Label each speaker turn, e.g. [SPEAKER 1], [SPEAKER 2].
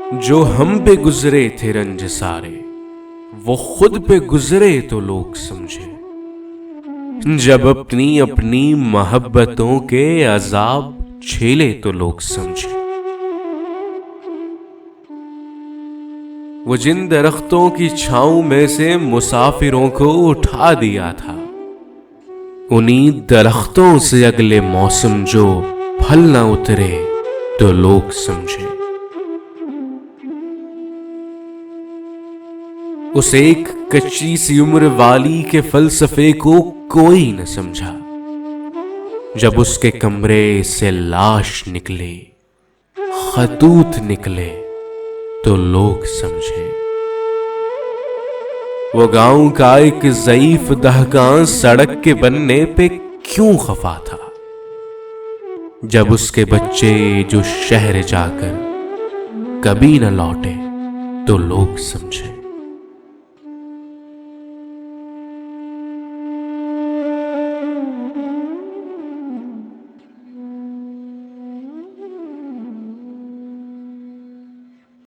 [SPEAKER 1] जो हम पे गुजरे थे रंज सारे, वो खुद पे गुजरे तो लोग समझे। जब अपनी अपनी मोहब्बतों के अजाब झेले तो लोग समझे। वो जिन दरख्तों की छांव में से मुसाफिरों को उठा दिया था, उन्हीं दरख्तों से अगले मौसम जो फल न उतरे तो लोग समझे। उस एक कच्ची सी उम्र वाली के फलसफे को कोई न समझा। जब उसके कमरे से लाश निकले, खतूत निकले तो लोग समझे। वो गांव का एक ज़ईफ दहकान सड़क के बनने पे क्यों खफा था, जब उसके बच्चे जो शहर जाकर कभी न लौटे तो लोग समझे।